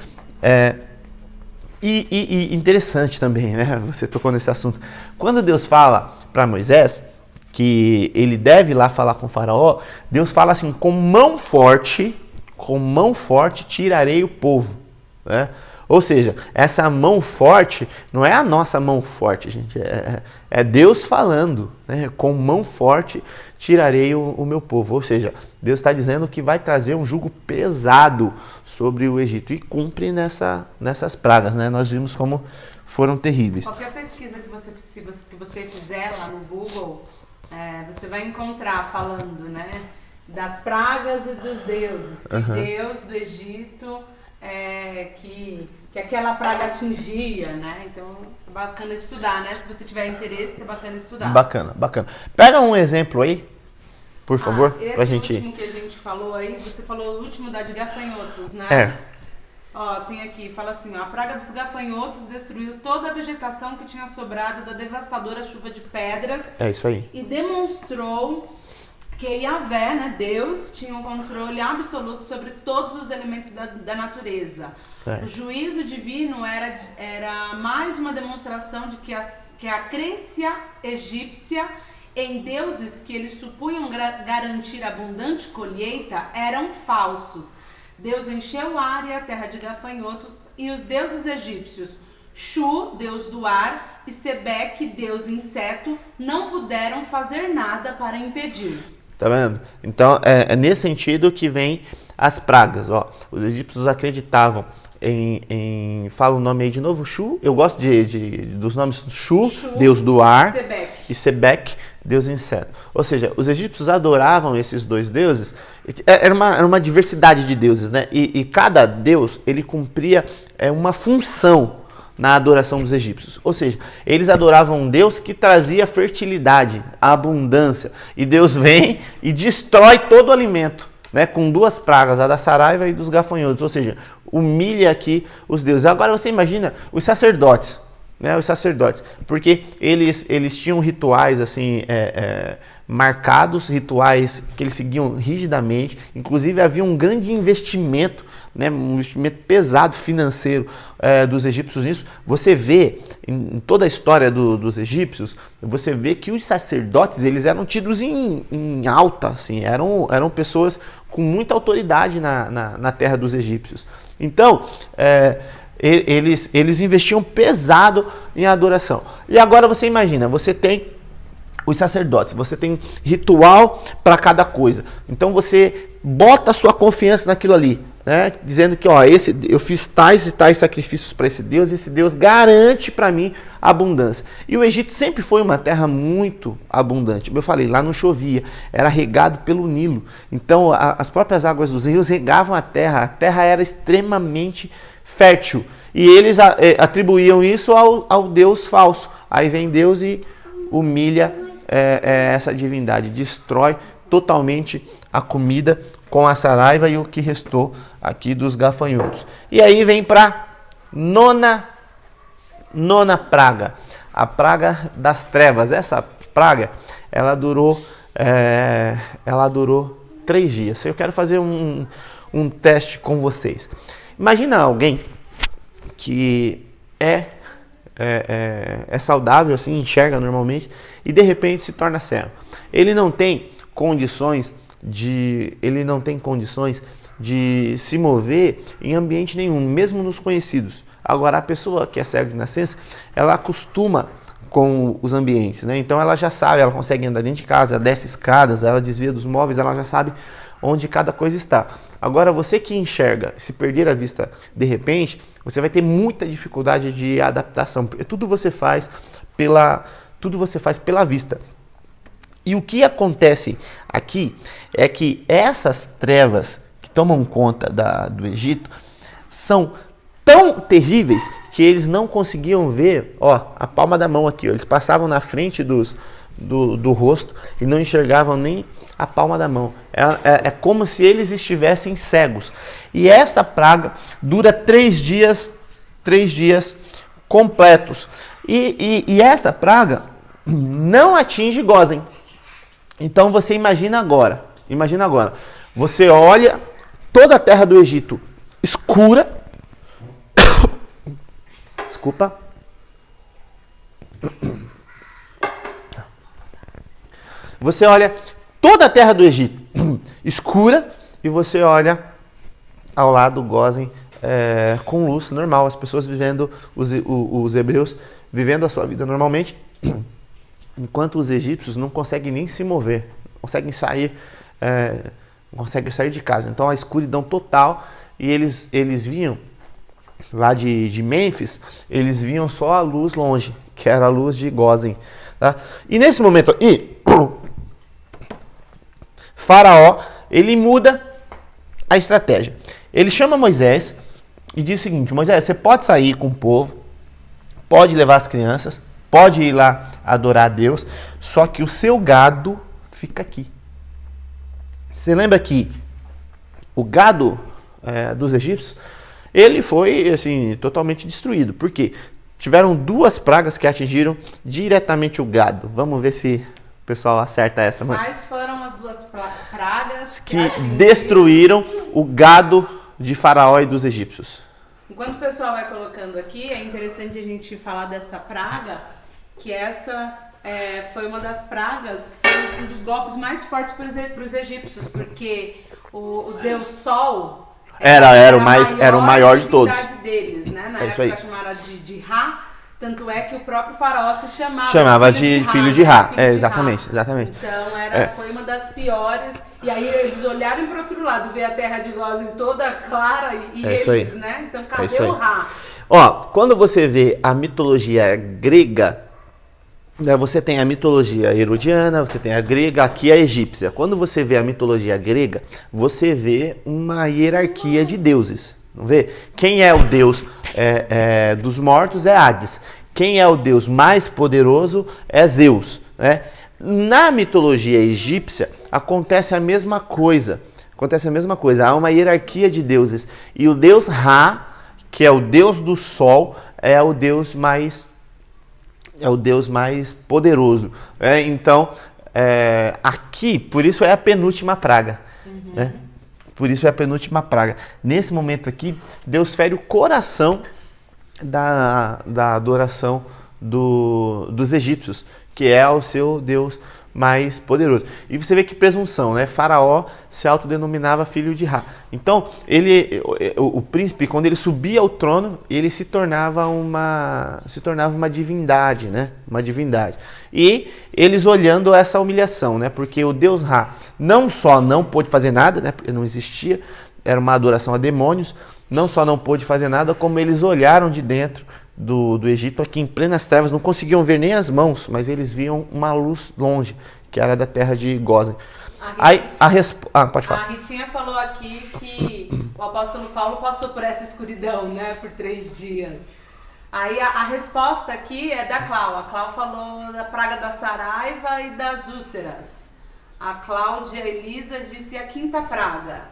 E interessante também, né? Você tocou nesse assunto. Quando Deus fala para Moisés que ele deve ir lá falar com o faraó, Deus fala assim, com mão forte tirarei o povo, né? Ou seja, essa mão forte não é a nossa mão forte, gente, é Deus falando, né? Com mão forte tirarei o meu povo. Ou seja, Deus está dizendo que vai trazer um jugo pesado sobre o Egito e cumpre nessas pragas, né? Nós vimos como foram terríveis. Qualquer pesquisa que você fizer lá no Google, você vai encontrar falando, né, das pragas e dos deuses, que Deus do Egito, que aquela praga atingia, né? Então é bacana estudar, né? Se você tiver interesse, é bacana estudar. Bacana. Pega um exemplo aí, por favor, esse pra gente... último que a gente falou aí, você falou o último da de gafanhotos, né? Ó, tem aqui, fala assim, ó, a praga dos gafanhotos destruiu toda a vegetação que tinha sobrado da devastadora chuva de pedras. É isso aí. E demonstrou que Yahvé, né, Deus, tinha um controle absoluto sobre todos os elementos da natureza. O juízo divino era mais uma demonstração de que a crença egípcia em deuses que eles supunham garantir abundante colheita eram falsos. Deus encheu o ar e a terra de gafanhotos, e os deuses egípcios, Shu, deus do ar, e Sebec, deus inseto, não puderam fazer nada para impedir. Tá vendo? Então, é nesse sentido que vem as pragas. Ó. Os egípcios acreditavam fala o nome aí de novo, Shu. Eu gosto dos nomes Shu, deus do ar, e Sebec, deus inseto. Ou seja, os egípcios adoravam esses dois deuses. Era uma diversidade de deuses, né? E cada deus, ele cumpria uma função na adoração dos egípcios. Ou seja, eles adoravam um Deus que trazia fertilidade, abundância. E Deus vem e destrói todo o alimento, né, com duas pragas, a da saraiva e dos gafanhotos. Ou seja, humilha aqui os deuses. Agora você imagina os sacerdotes, né, porque eles tinham rituais assim, marcados, rituais que eles seguiam rigidamente. Inclusive havia um grande investimento, né, um investimento pesado financeiro dos egípcios nisso. Você vê em toda a história dos egípcios, você vê que os sacerdotes, eles eram tidos em alta, assim, eram pessoas com muita autoridade na terra dos egípcios. Então, eles investiam pesado em adoração. E agora você imagina, você tem os sacerdotes, você tem ritual para cada coisa. Então você bota a sua confiança naquilo ali, né? Dizendo que eu fiz tais e tais sacrifícios para esse Deus garante para mim abundância. E o Egito sempre foi uma terra muito abundante. Como eu falei, lá não chovia, era regado pelo Nilo. Então as próprias águas dos rios regavam a terra era extremamente fértil. E eles atribuíam isso ao Deus falso. Aí vem Deus e humilha essa divindade, destrói totalmente a comida com a saraiva e o que restou aqui dos gafanhotos. E aí vem para nona praga, a praga das trevas. Essa praga, ela durou 3 dias. Eu quero fazer um teste com vocês. Imagina alguém que é saudável, assim, enxerga normalmente, e de repente se torna cego. Ele não tem condições de se mover em ambiente nenhum, mesmo nos conhecidos. Agora, a pessoa que é cega de nascença, ela acostuma com os ambientes, né? Então ela já sabe, ela consegue andar dentro de casa, ela desce escadas, ela desvia dos móveis, ela já sabe onde cada coisa está. Agora, você que enxerga, se perder a vista de repente, você vai ter muita dificuldade de adaptação, porque tudo você faz pela vista. E o que acontece aqui é que essas trevas que tomam conta do Egito são tão terríveis que eles não conseguiam ver, a palma da mão aqui. Eles passavam na frente do rosto e não enxergavam nem a palma da mão. É como se eles estivessem cegos. E essa praga dura 3 dias completos. E essa praga não atinge Gósen. Então você imagina agora, Imagina agora, você olha toda a terra do Egito escura. Desculpa. Você olha toda a terra do Egito escura e você olha ao lado Gósen com luz normal, as pessoas vivendo, os hebreus vivendo a sua vida normalmente, enquanto os egípcios não conseguem nem se mover, não conseguem sair de casa. Então a escuridão total, e eles vinham lá de Mênfis, eles viam só a luz longe, que era a luz de Gósen. Tá? E nesse momento aqui, Faraó, ele muda a estratégia. Ele chama Moisés e diz o seguinte: Moisés, você pode sair com o povo, pode levar as crianças, pode ir lá adorar a Deus, só que o seu gado fica aqui. Você lembra que o gado dos egípcios, ele foi assim, totalmente destruído. Por quê? Tiveram 2 pragas que atingiram diretamente o gado. Vamos ver se o pessoal acerta essa. Quais foram as 2 pragas que destruíram o gado de Faraó e dos egípcios? Enquanto o pessoal vai colocando aqui, é interessante a gente falar dessa praga, que essa foi uma das pragas, foi um dos golpes mais fortes para os egípcios, porque o deus Sol era o maior de todos. Deles, né? Na época época chamaram de Ra, tanto é que o próprio Faraó se chamava de filho de Ra. Exatamente. Então foi uma das piores. E aí eles olharam para o outro lado, ver a terra de Gósen toda clara e eles, né? Então cadê o Ra? Ó, quando você vê a mitologia grega, né, você tem a mitologia herodiana, você tem a grega, aqui a egípcia. Quando você vê a mitologia grega, você vê uma hierarquia de deuses. Não vê? Quem é o deus dos mortos é Hades. Quem é o deus mais poderoso é Zeus, né? Na mitologia egípcia acontece a mesma coisa. Há uma hierarquia de deuses. E o deus Ra, que é o deus do sol, é o deus mais poderoso. Então, aqui, por isso é a penúltima praga. Né? Por isso é a penúltima praga. Nesse momento aqui, Deus fere o coração da adoração dos egípcios, que é o seu Deus mais poderoso. E você vê que presunção, né? Faraó se autodenominava filho de Ra. Então, o príncipe, quando ele subia ao trono, ele se tornava uma divindade, né? Uma divindade. E eles olhando essa humilhação, né? Porque o Deus Ra não só não pôde fazer nada, né? Porque não existia, era uma adoração a demônios, não só não pôde fazer nada, como eles olharam de dentro do Egito, aqui em plenas trevas, não conseguiam ver nem as mãos, mas eles viam uma luz longe, que era da terra de Gósen. Pode falar. A Ritinha falou aqui que o apóstolo Paulo passou por essa escuridão, né, por 3 dias. Aí a resposta aqui é da Clau. A Clau falou da praga da saraiva e das úlceras. A Cláudia Elisa disse a 5ª praga.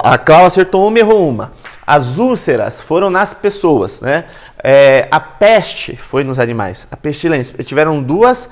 A Cláudia acertou uma e errou uma. As úlceras foram nas pessoas, né? A peste foi nos animais, a pestilência. Tiveram duas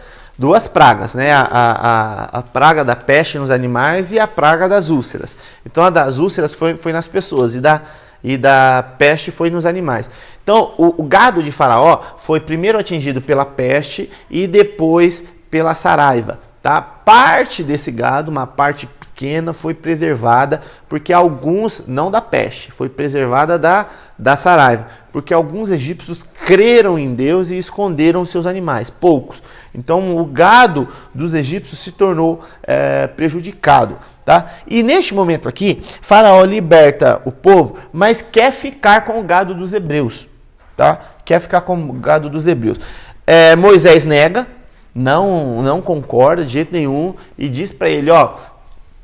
pragas, né? A praga da peste nos animais e a praga das úlceras. Então a das úlceras foi nas pessoas e da peste foi nos animais. Então o gado de Faraó foi primeiro atingido pela peste e depois pela saraiva. Tá? Parte desse gado, uma parte pequena, foi preservada, porque alguns, não da peste, foi preservada da saraiva, porque alguns egípcios creram em Deus e esconderam seus animais, poucos. Então o gado dos egípcios se tornou prejudicado. Tá? E neste momento aqui, Faraó liberta o povo, mas quer ficar com o gado dos hebreus. Tá? Quer ficar com o gado dos hebreus. Moisés nega, não concorda de jeito nenhum e diz para ele,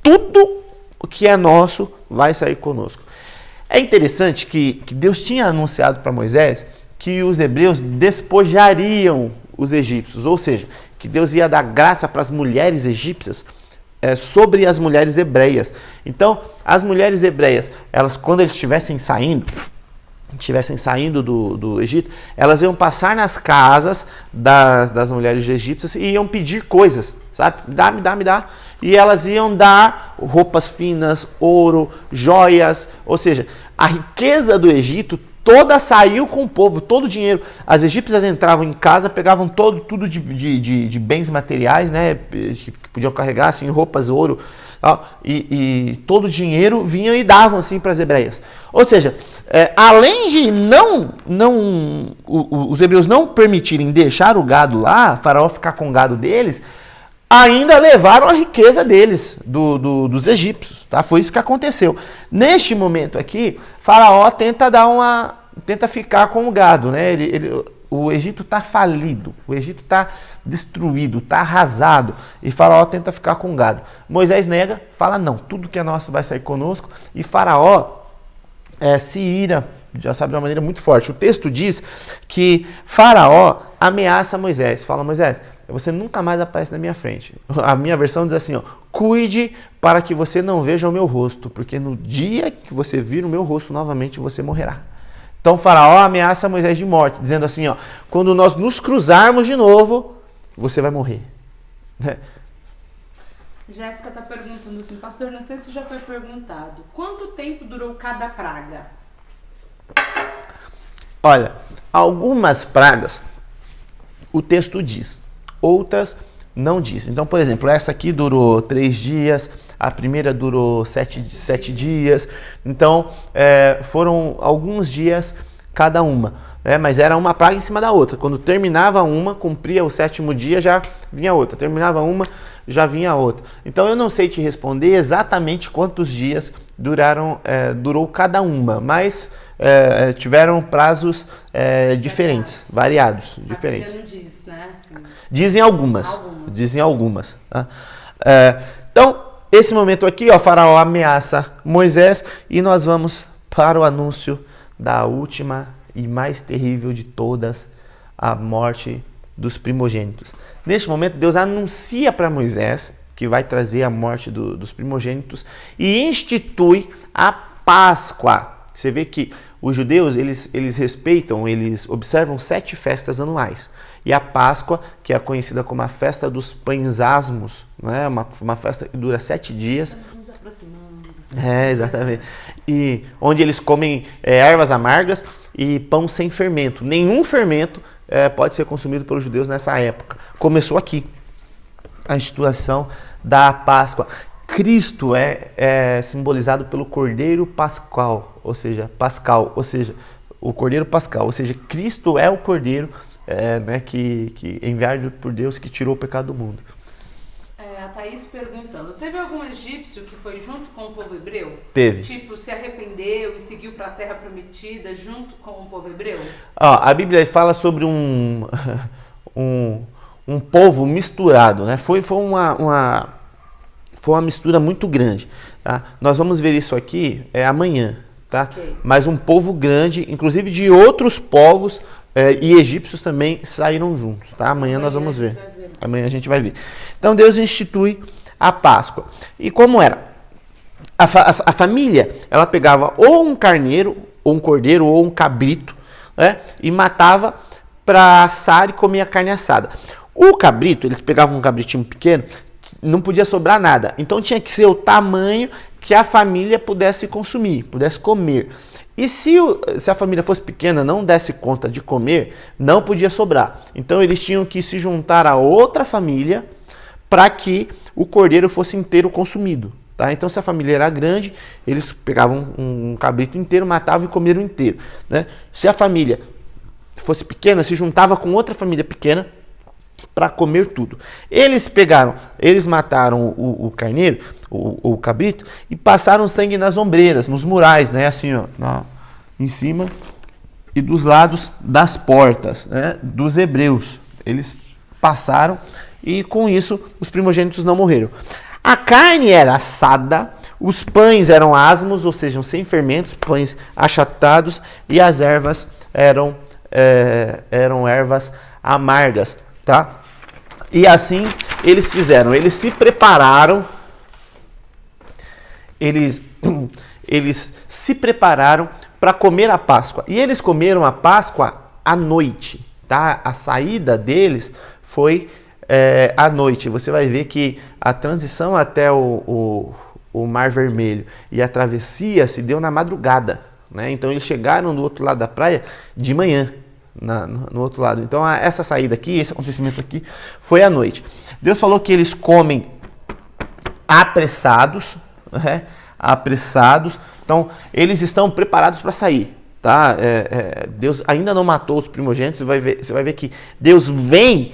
tudo o que é nosso vai sair conosco. É interessante que Deus tinha anunciado para Moisés que os hebreus despojariam os egípcios, ou seja, que Deus ia dar graça para as mulheres egípcias sobre as mulheres hebreias. Então, as mulheres hebreias, elas, quando eles estivessem saindo do Egito, elas iam passar nas casas das mulheres egípcias e iam pedir coisas. sabe? Me dá. E elas iam dar roupas finas, ouro, joias, ou seja, a riqueza do Egito toda saiu com o povo, todo o dinheiro. As egípcias entravam em casa, pegavam tudo de bens materiais, né, que podiam carregar, assim, roupas, ouro, e todo o dinheiro vinham e davam assim para as hebreias. Ou seja, além de os hebreus não permitirem deixar o gado lá, Faraó ficar com o gado deles, ainda levaram a riqueza deles, dos egípcios, tá? Foi isso que aconteceu. Neste momento aqui, Faraó tenta ficar com o gado, né? O Egito está falido, o Egito está destruído, está arrasado, e Faraó tenta ficar com o gado. Moisés nega, fala não, tudo que é nosso vai sair conosco, e Faraó se ira, já sabe, de uma maneira muito forte. O texto diz que Faraó ameaça Moisés, fala: Moisés, você nunca mais aparece na minha frente. A minha versão diz assim, cuide para que você não veja o meu rosto, porque no dia que você vir o meu rosto novamente, você morrerá. Então Faraó ameaça Moisés de morte, dizendo assim, quando nós nos cruzarmos de novo, você vai morrer. Jéssica está perguntando assim, pastor, não sei se já foi perguntado, quanto tempo durou cada praga? Olha, algumas pragas, o texto diz, outras não diz. Então, por exemplo, essa aqui durou 3 dias, a primeira durou 7 dias, então foram alguns dias cada uma, né? Mas era uma praga em cima da outra. Quando terminava uma, cumpria o 7º dia, já vinha outra. Terminava uma, já vinha outra. Então eu não sei te responder exatamente quantos dias durou cada uma, mas tiveram prazos diferentes, variados, diferentes. Não diz, né? Assim, dizem algumas. Tá? Então, esse momento aqui, Faraó ameaça Moisés e nós vamos para o anúncio da última e mais terrível de todas, a morte dos primogênitos. Neste momento, Deus anuncia para Moisés que vai trazer a morte dos primogênitos e institui a Páscoa. Você vê que os judeus, eles respeitam, eles observam 7 festas anuais. E a Páscoa, que é conhecida como a festa dos pães asmos, né? uma festa que dura 7 dias. Estamos nos aproximando. Exatamente. E onde eles comem ervas amargas e pão sem fermento. Nenhum fermento pode ser consumido pelos judeus nessa época. Começou aqui a instituição da Páscoa. Cristo é simbolizado pelo Cordeiro Pascal, ou seja, o Cordeiro Pascal, ou seja, Cristo é o Cordeiro que enviado por Deus, que tirou o pecado do mundo. A Thaís perguntando, teve algum egípcio que foi junto com o povo hebreu? Teve. Tipo, se arrependeu e seguiu para a terra prometida junto com o povo hebreu? A Bíblia fala sobre um povo misturado, né? Foi uma mistura muito grande. Tá? Nós vamos ver isso aqui amanhã. Tá? Okay. Mas um povo grande, inclusive de outros povos e egípcios também saíram juntos. Tá? Amanhã nós vamos ver. Amanhã a gente vai ver. Então Deus institui a Páscoa. E como era? A família, ela pegava ou um carneiro, ou um cordeiro, ou um cabrito, né? E matava para assar e comer a carne assada. O cabrito, eles pegavam um cabritinho pequeno, não podia sobrar nada. Então tinha que ser o tamanho que a família pudesse consumir, pudesse comer. E se a família fosse pequena, não desse conta de comer, não podia sobrar. Então eles tinham que se juntar a outra família para que o cordeiro fosse inteiro consumido. Tá? Então se a família era grande, eles pegavam um cabrito inteiro, matavam e comeram inteiro. Né? Se a família fosse pequena, se juntava com outra família pequena para comer tudo. Eles mataram o carneiro, o cabrito, e passaram sangue nas ombreiras, nos murais, né? Assim, em cima e dos lados das portas, né? Dos hebreus. Eles passaram e com isso os primogênitos não morreram. A carne era assada, os pães eram asmos, ou seja, sem fermentos, pães achatados, e as ervas eram ervas amargas. Tá? E assim eles fizeram, eles se prepararam, eles se prepararam para comer a Páscoa. E eles comeram a Páscoa à noite, tá? A saída deles foi à noite, você vai ver que a transição até o Mar Vermelho e a travessia se deu na madrugada, né? Então eles chegaram do outro lado da praia de manhã, no outro lado. Então essa saída aqui, esse acontecimento aqui, foi à noite. Deus falou que eles comem apressados, né? Apressados. Então eles estão preparados para sair. Tá? Deus ainda não matou os primogênitos. Você vai ver que Deus vem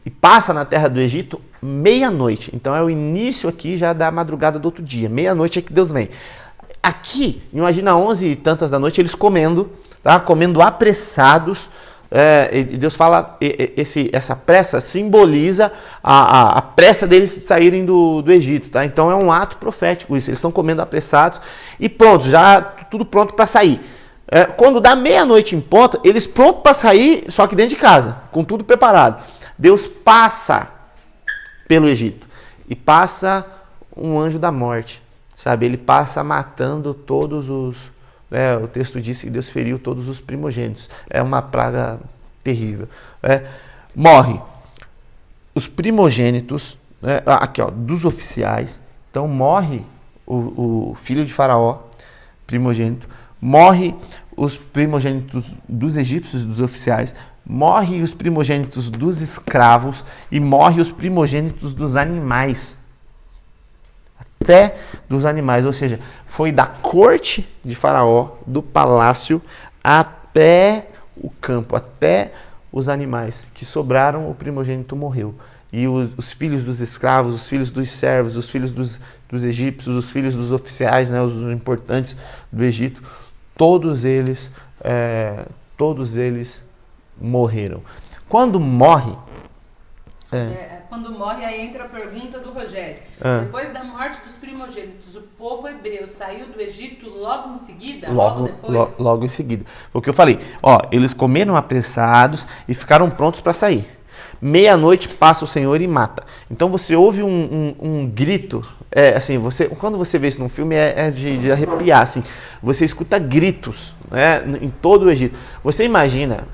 e passa na terra do Egito meia-noite. Então é o início aqui já da madrugada do outro dia. Meia-noite é que Deus vem. Aqui, imagina 11 e tantas da noite, eles comendo, tá? Comendo apressados. Deus fala, essa pressa simboliza a pressa deles saírem do Egito. Tá? Então é um ato profético isso. Eles estão comendo apressados e pronto, já tudo pronto para sair. Quando dá meia-noite em ponto, eles prontos para sair, só que dentro de casa, com tudo preparado. Deus passa pelo Egito e passa um anjo da morte, sabe? Ele passa matando todos os... o texto diz que Deus feriu todos os primogênitos. É uma praga terrível. Morre os primogênitos, aqui ó, dos oficiais. Então morre o filho de Faraó, primogênito. Morre os primogênitos dos egípcios, dos oficiais, morre os primogênitos dos escravos e morre os primogênitos dos animais. Até dos animais, ou seja, foi da corte de Faraó, do palácio, até o campo, até os animais que sobraram, o primogênito morreu. E os filhos dos escravos, os filhos dos servos, os filhos dos egípcios, os filhos dos oficiais, né, os importantes do Egito, todos eles morreram. Quando morre... Quando morre, aí entra a pergunta do Rogério. Depois da morte dos primogênitos, o povo hebreu saiu do Egito logo em seguida? Logo depois? Logo em seguida. Foi o que eu falei. Eles comeram apressados e ficaram prontos para sair. Meia-noite passa o Senhor e mata. Então você ouve um grito, assim, quando você vê isso num filme é de arrepiar, assim, você escuta gritos, né, em todo o Egito. Você imagina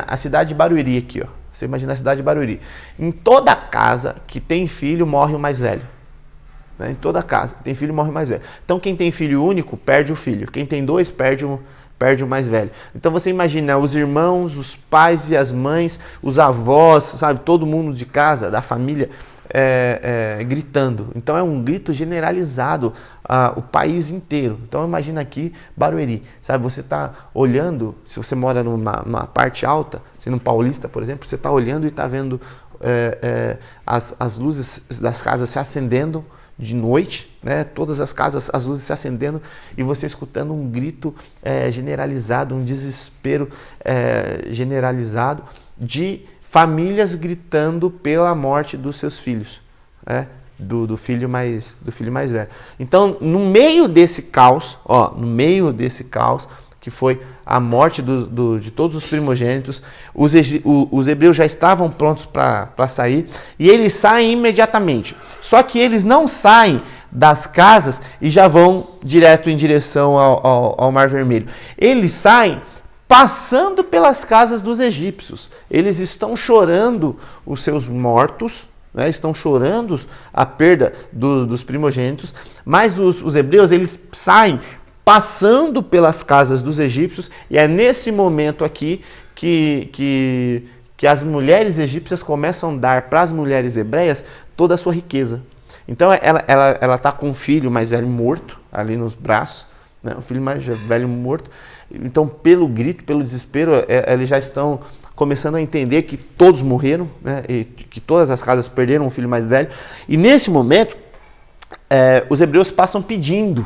a cidade de Barueri aqui, ó. Você imagina a cidade de Barueri. Em toda casa que tem filho, morre o mais velho. Né? Em toda casa que tem filho, morre o mais velho. Então quem tem filho único, perde o filho. Quem tem dois, perde o mais velho. Então você imagina os irmãos, os pais e as mães, os avós, sabe, todo mundo de casa, da família, gritando. Então é um grito generalizado, o país inteiro. Então imagina aqui Barueri, sabe, você está olhando, se você mora numa parte alta, assim, no Paulista, por exemplo, você está olhando e está vendo as luzes das casas se acendendo de noite, né? Todas as casas, as luzes se acendendo e você escutando um grito generalizado, um desespero generalizado de famílias gritando pela morte dos seus filhos, do filho mais velho. Então, no meio desse caos, que foi a morte de todos os primogênitos, os hebreus já estavam prontos para sair e eles saem imediatamente. Só que eles não saem das casas e já vão direto em direção ao Mar Vermelho. Eles saem passando pelas casas dos egípcios. Eles estão chorando os seus mortos, né? Estão chorando a perda dos primogênitos, mas os hebreus eles saem passando pelas casas dos egípcios, e é nesse momento aqui que as mulheres egípcias começam a dar para as mulheres hebreias toda a sua riqueza. Então ela está com um filho mais velho morto ali nos braços, né? Um filho mais velho morto. Então, pelo grito, pelo desespero, eles já estão começando a entender que todos morreram, né? E que todas as casas perderam um filho mais velho. E nesse momento, os hebreus passam pedindo.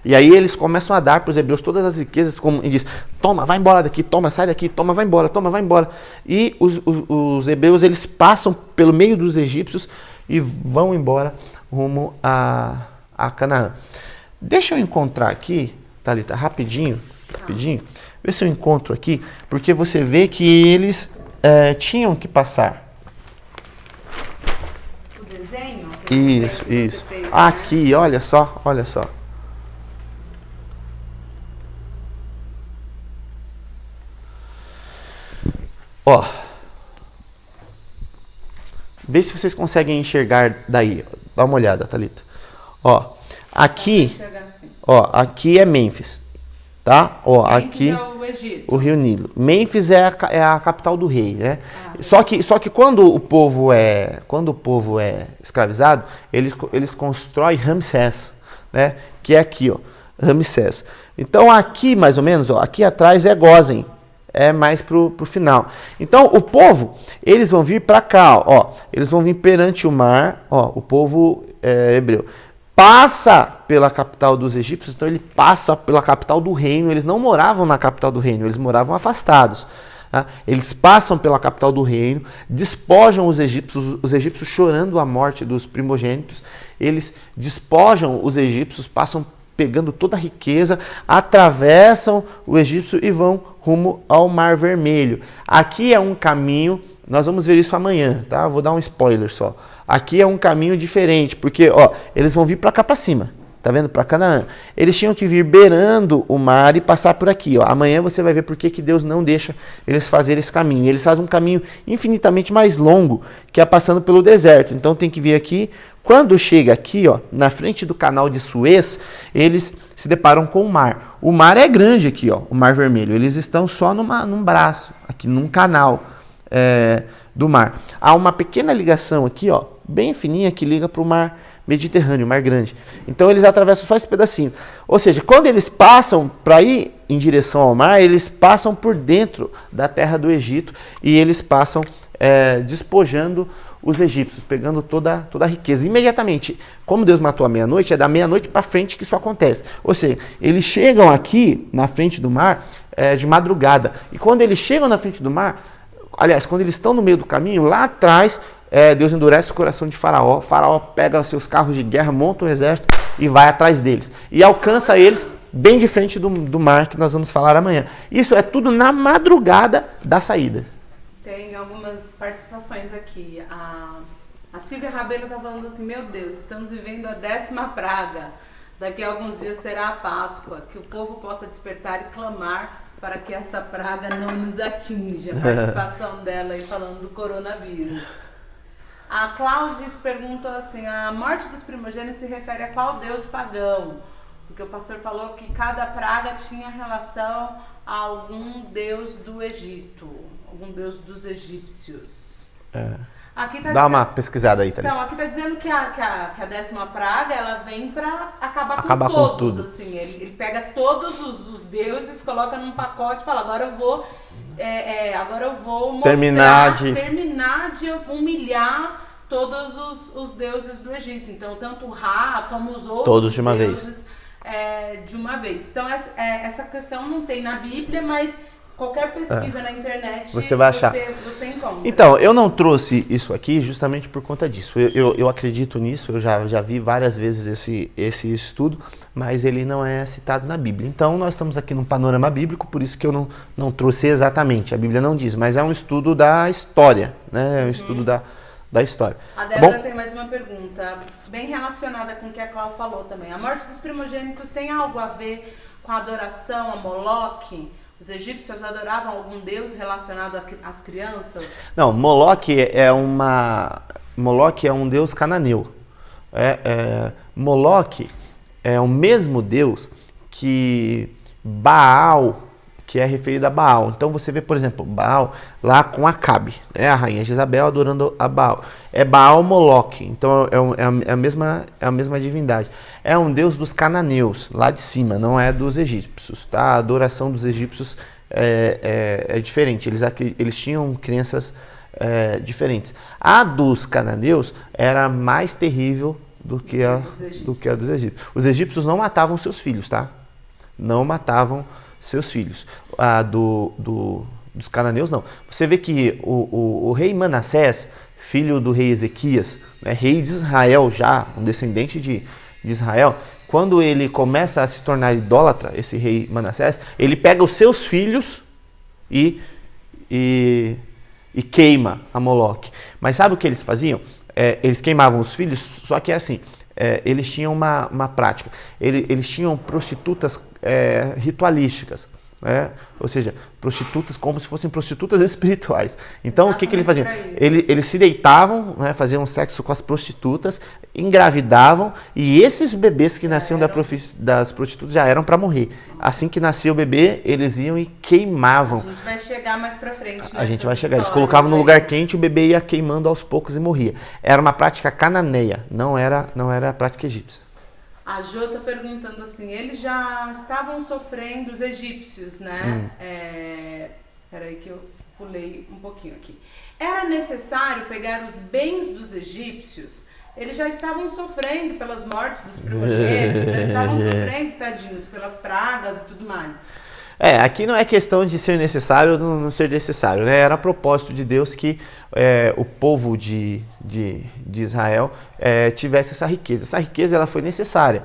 E aí eles começam a dar para os hebreus todas as riquezas, como diz, toma, vai embora daqui, toma, sai daqui, toma, vai embora, toma, vai embora. E os hebreus, eles passam pelo meio dos egípcios e vão embora rumo a Canaã. Deixa eu encontrar aqui, Thalita, rapidinho, ver se eu encontro aqui, porque você vê que eles tinham que passar. O desenho? Isso. Fez, aqui, né? Olha só. Vê se vocês conseguem enxergar daí. Dá uma olhada, Thalita. Ó, aqui, ó, aqui é Mênfis, tá? Ó, aqui é o Egito. O Rio Nilo. Mênfis é a capital do rei, né? Só que quando o povo é escravizado, eles constroem Ramsés, né? Que é aqui, ó, Ramsés. Então aqui mais ou menos, ó, aqui atrás é Gósen. É mais pro final. Então, o povo, eles vão vir para cá, ó. Eles vão vir perante o mar, ó. O povo hebreu passa pela capital dos egípcios, então ele passa pela capital do reino. Eles não moravam na capital do reino, eles moravam afastados. Tá? Eles passam pela capital do reino, despojam os egípcios chorando a morte dos primogênitos. Eles despojam os egípcios, passam pegando toda a riqueza, atravessam o Egito e vão rumo ao Mar Vermelho. Aqui é um caminho, nós vamos ver isso amanhã, tá? Vou dar um spoiler só. Aqui é um caminho diferente, porque, ó, eles vão vir para cá para cima, tá vendo? Para Canaã. Eles tinham que vir beirando o mar e passar por aqui, ó. Amanhã você vai ver por que Deus não deixa eles fazerem esse caminho. Eles fazem um caminho infinitamente mais longo, que é passando pelo deserto. Então tem que vir aqui. Quando chega aqui, ó, na frente do canal de Suez, eles se deparam com o mar. O mar é grande aqui, ó, o Mar Vermelho. Eles estão só num braço, aqui num canal do mar. Há uma pequena ligação aqui, ó, bem fininha, que liga para o Mar Mediterrâneo, o Mar Grande. Então eles atravessam só esse pedacinho. Ou seja, quando eles passam para ir em direção ao mar, eles passam por dentro da terra do Egito e eles passam despojando os egípcios, pegando toda a riqueza. Imediatamente, como Deus matou à meia-noite, é da meia-noite para frente que isso acontece. Ou seja, eles chegam aqui na frente do mar de madrugada. E quando eles chegam na frente do mar, aliás, quando eles estão no meio do caminho, lá atrás, Deus endurece o coração de Faraó. Faraó pega os seus carros de guerra, monta um exército e vai atrás deles. E alcança eles bem de frente do mar, que nós vamos falar amanhã. Isso é tudo na madrugada da saída. Tem algumas participações aqui. A Silvia Rabelo está falando assim: meu Deus, estamos vivendo a 10ª praga. Daqui a alguns dias será a Páscoa. Que o povo possa despertar e clamar para que essa praga não nos atinja. A participação dela aí falando do coronavírus. A Cláudia perguntou assim: a morte dos primogênitos se refere a qual deus pagão? Porque o pastor falou que cada praga tinha relação a algum deus do Egito, algum deus dos egípcios. Aqui tá Dá uma pesquisada aí, Thalita. Então, aqui está dizendo que a 10ª praga, ela vem para acabar com todos. Com tudo. Assim, ele pega todos os deuses, coloca num pacote e fala: agora eu vou mostrar, terminar de humilhar todos os deuses do Egito. Então, tanto o Ra como os outros todos de uma deuses, vez. De uma vez. Então, essa questão não tem na Bíblia, mas qualquer pesquisa na internet você vai achar. Você encontra. Então, eu não trouxe isso aqui justamente por conta disso. Eu acredito nisso, eu já vi várias vezes esse estudo, mas ele não é citado na Bíblia. Então, nós estamos aqui num panorama bíblico, por isso que eu não trouxe exatamente. A Bíblia não diz, mas é um estudo da história, né? É um estudo da história. A Débora tem mais uma pergunta, bem relacionada com o que a Cláudia falou também. A morte dos primogênitos tem algo a ver com a adoração a Moloque? Os egípcios adoravam algum deus relacionado às crianças? Não, Moloque é um deus cananeu. Moloque é o mesmo deus que Baal, que é referido a Baal. Então você vê, por exemplo, Baal lá com Acabe, né? A rainha Jezabel adorando a Baal. É Baal Moloque, então é a mesma divindade. É um deus dos cananeus, lá de cima, não é dos egípcios, tá? A adoração dos egípcios é diferente, eles tinham crenças diferentes. A dos cananeus era mais terrível do que a dos egípcios. Os egípcios não matavam seus filhos, tá? Não matavam seus filhos. Dos cananeus, não. Você vê que o rei Manassés, filho do rei Ezequias, né, rei de Israel já, um descendente de Israel, quando ele começa a se tornar idólatra, esse rei Manassés, ele pega os seus filhos e queima a Moloque. Mas sabe o que eles faziam? Eles queimavam os filhos, só que é assim, eles tinham uma prática. Eles tinham prostitutas ritualísticas. Ou seja, prostitutas como se fossem prostitutas espirituais. Então, o que eles faziam? Exatamente. Eles se deitavam, né, faziam sexo com as prostitutas, engravidavam, e esses bebês que nasciam das prostitutas já eram para morrer. Assim que nascia o bebê, eles iam e queimavam. A gente vai chegar mais pra frente. A gente vai chegar. Eles histórias colocavam no aí. lugar quente, o bebê ia queimando aos poucos e morria. Era uma prática cananeia, não era a prática egípcia. A Jo tá perguntando assim, eles já estavam sofrendo, os egípcios, né? Peraí que eu pulei um pouquinho aqui. Era necessário pegar os bens dos egípcios? Eles já estavam sofrendo pelas mortes dos primogênitos, já estavam sofrendo, tadinhos, pelas pragas e tudo mais. Aqui não é questão de ser necessário ou não ser necessário, né? Era propósito de Deus que o povo de Israel tivesse essa riqueza. Essa riqueza ela foi necessária.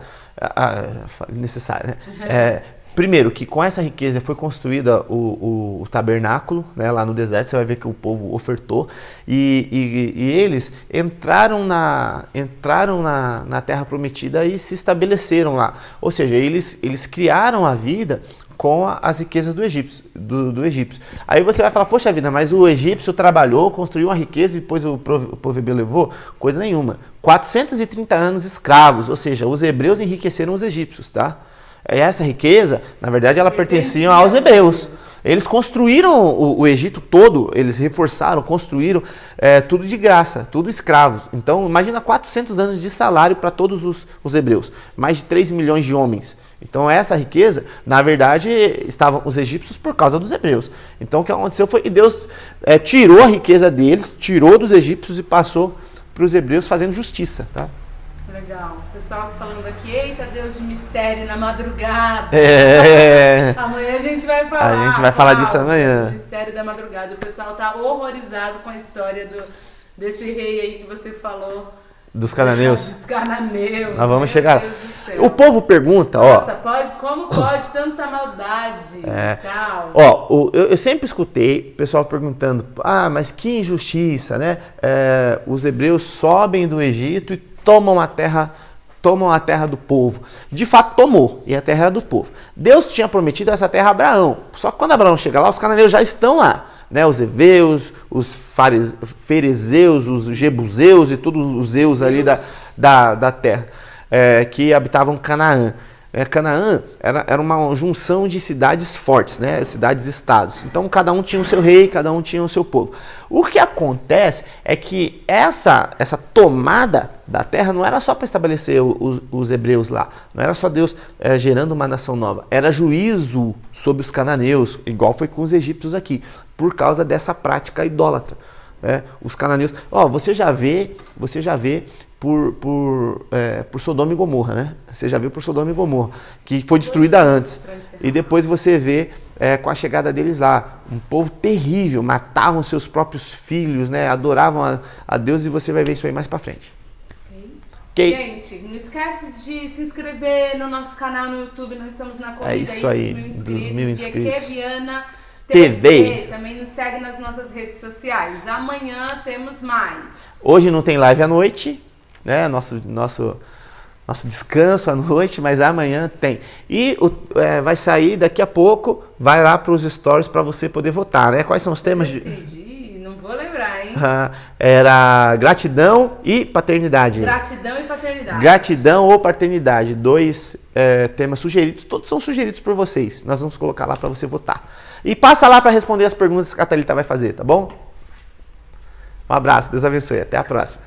Necessária, né? Primeiro, que com essa riqueza foi construída o tabernáculo, né, lá no deserto. Você vai ver que o povo ofertou. E eles entraram na terra prometida e se estabeleceram lá. Ou seja, eles criaram a vida com as riquezas do egípcio. Aí você vai falar, poxa vida, mas o egípcio trabalhou, construiu uma riqueza e depois o povo hebreu levou? Coisa nenhuma. 430 anos escravos, ou seja, os hebreus enriqueceram os egípcios, tá? Essa riqueza, na verdade, ela pertencia aos hebreus. Eles construíram o Egito todo, eles reforçaram, construíram tudo de graça, tudo escravos. Então, imagina 400 anos de salário para todos os hebreus, mais de 3 milhões de homens. Então, essa riqueza, na verdade, estavam os egípcios por causa dos hebreus. Então, o que aconteceu foi que Deus tirou a riqueza deles, tirou dos egípcios e passou para os hebreus fazendo justiça, tá? Legal. O pessoal tá falando aqui, eita Deus de mistério na madrugada. Amanhã a gente vai falar. A gente vai falar disso amanhã. Mistério da madrugada. O pessoal tá horrorizado com a história desse rei aí que você falou. Dos cananeus. Dos cananeus. Nós vamos chegar. Deus do céu. O povo pergunta, Nossa, como pode tanta maldade e tal? Eu sempre escutei o pessoal perguntando, mas que injustiça, né? Os hebreus sobem do Egito e tomam a terra do povo. De fato, tomou, e a terra era do povo. Deus tinha prometido essa terra a Abraão. Só que quando Abraão chega lá, os cananeus já estão lá. Né? Os heveus, os ferezeus, os jebuseus e todos os zeus ali da terra que habitavam Canaã. Canaã era uma junção de cidades fortes, né? Cidades-estados. Então, cada um tinha o seu rei, cada um tinha o seu povo. O que acontece é que essa tomada da terra não era só para estabelecer os hebreus lá. Não era só Deus gerando uma nação nova. Era juízo sobre os cananeus, igual foi com os egípcios aqui, por causa dessa prática idólatra. Os cananeus... Você já vê por Sodoma e Gomorra, né? Você já viu por Sodoma e Gomorra, que foi destruída antes. E depois você vê com a chegada deles lá, um povo terrível, matavam seus próprios filhos, né? Adoravam a Deus, e você vai ver isso aí mais pra frente. Okay? Gente, não esquece de se inscrever no nosso canal no YouTube, nós estamos na corrida isso aí, dos 1.000 inscritos. E aqui é Viana TV. Também nos segue nas nossas redes sociais. Amanhã temos mais. Hoje não tem live à noite, né? Nosso descanso à noite, mas amanhã tem. E vai sair daqui a pouco, vai lá para os stories para você poder votar, né? Quais são os temas? Não vou lembrar, hein? Era gratidão e paternidade. Gratidão e paternidade. Gratidão ou paternidade. 2 temas sugeridos, todos são sugeridos por vocês. Nós vamos colocar lá para você votar. E passa lá para responder as perguntas que a Thalita vai fazer, tá bom? Um abraço, Deus abençoe, até a próxima.